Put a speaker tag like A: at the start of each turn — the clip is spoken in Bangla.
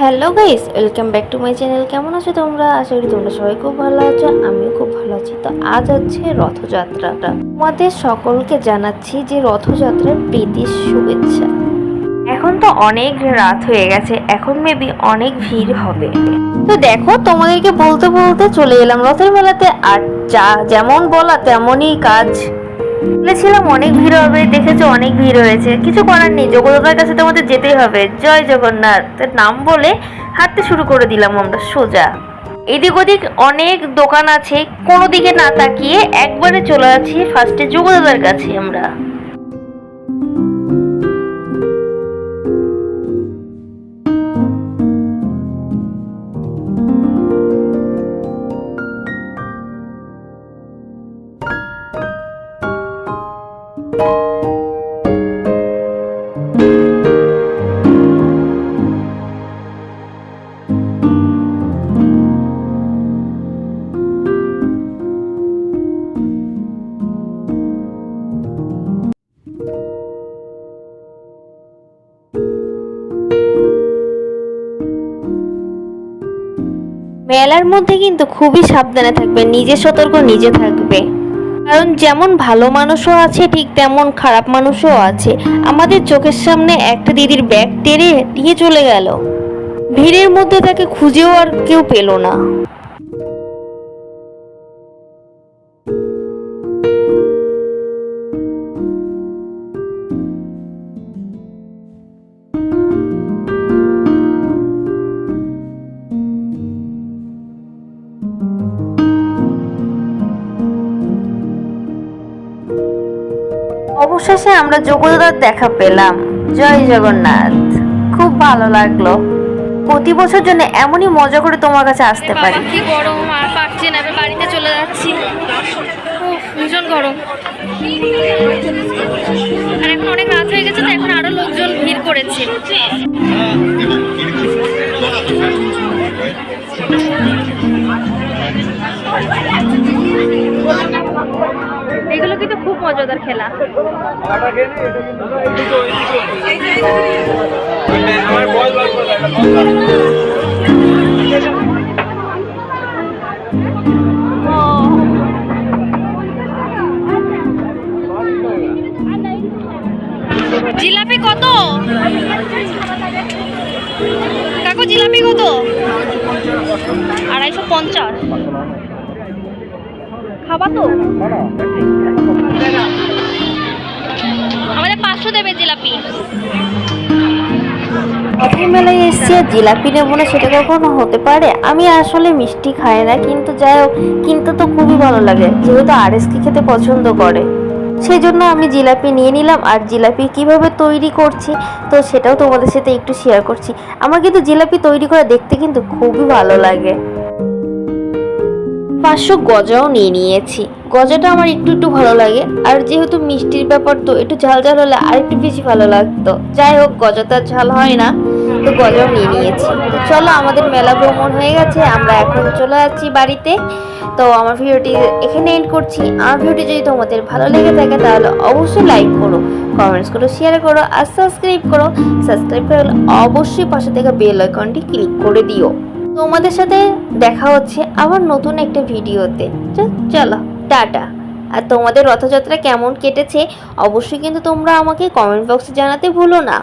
A: Hello guys, welcome back to my channel. কেমন আছো তোমরা? আশা করি তোমরা সবাই খুব ভালো আছো। আমিও খুব ভালো আছি। তো আজ হচ্ছে রথযাত্রাটা। তোমাদের সকলকে জানাচ্ছি যে রথযাত্রার প্রীতি শুভেচ্ছা। এখন তো অনেক রাত হয়ে গেছে, এখন মেবি অনেক ভিড় হবে। তো দেখো, তোমাদেরকে বলতে বলতে চলে এলাম রথের মেলাতে। আর যা যেমন বলা তেমনই কাজ। বলেছিলাম অনেক ভিড় হবে, দেখেছো অনেক ভিড় হয়েছে। কিছু করার নেই, জগদ্ধাতার কাছে তোমাদের যেতেই হবে। জয় জগন্নাথের নাম বলে হাঁটতে শুরু করে দিলাম আমরা সোজা। এদিক ওদিক অনেক দোকান আছে, কোনো দিকে না তাকিয়ে একবারে চলে যাচ্ছি ফার্স্টে জগদ্ধাতার কাছে আমরা। মেলার মধ্যে কিন্তু খুবই সাবধানে থাকবে, নিজে সতর্ক নিজে থাকবে। কারণ যেমন ভালো মানুষও আছে, ঠিক তেমন খারাপ মানুষও আছে। আমাদের চোখের সামনে একটা দিদির ব্যাগ টেনে নিয়ে চলে গেল। ভিড়ের মধ্যে তাকে খুঁজেও আর কেউ পেল না। অবশেষে আমরা জগদ্ধাতার দেখা পেলাম। জয় জগন্নাথ, খুব ভালো লাগলো। প্রতি বছর জন্য এমনই মজা করে তোমার কাছে আসতে পারি।
B: কি গরম, আর পারছি না, এবার বাড়িতে চলে যাচ্ছি। ভীষণ গরম, আর এখন অনেক রাত হয়ে গেছে, তো এখন আরো লোকজন ভিড় করেছে। এগুলো কিন্তু খুব মজাদার খেলা। জিলাপি কত কাকু? জিলাপি কত? 250। খাবা তো? আমাদের 500 দেবে জিলাপি।
A: রথের মেলায় এসছি, জিলাপি নেবো না সেটা কখনো হতে পারে? আমি আসলে মিষ্টি খাই না, কিন্তু যাই হোক, কিন্তু তো খুবই ভালো লাগে, যেহেতু আরএসকে খেতে পছন্দ করে। সেই জন্য আমি জিলাপি নিয়ে নিলাম। আর জিলাপি কিভাবে তৈরি করছি তো সেটাও তোমাদের সাথে একটু শেয়ার করছি। আমার কিন্তু জিলাপি তৈরি করে দেখতে কিন্তু খুবই ভালো লাগে। 500 গজাও নিয়ে নিয়েছি। গজাটা আমার একটু একটু ভালো লাগে, আর যেহেতু মিষ্টির ব্যাপার তো একটু ঝাল ঝাল হলে আর একটু বেশি ভালো লাগতো। যাই হোক, গজা তো আর ঝাল হয় না, তো গজাও নিয়ে নিয়েছি। তো চলো, আমাদের মেলা ভ্রমণ হয়ে গেছে, আমরা এখন চলে যাচ্ছি বাড়িতে। তো আমার ভিডিওটি এখানে এন্ড করছি। আমার ভিডিওটি যদি তোমাদের ভালো লেগে থাকে তাহলে অবশ্যই লাইক করো, কমেন্টস করো, শেয়ার করো আর সাবস্ক্রাইব করো। সাবস্ক্রাইব করে অবশ্যই পাশে থেকে বেল আইকনটি ক্লিক করে দিও। তোমাদের সাথে দেখা হচ্ছে আবার নতুন একটা ভিডিওতে। চলো, টাটা। আর তোমাদের রথযাত্রা কেমন কেটেছে অবশ্যই কিন্তু তোমরা আমাকে কমেন্ট বক্সে জানাতে ভুলো না।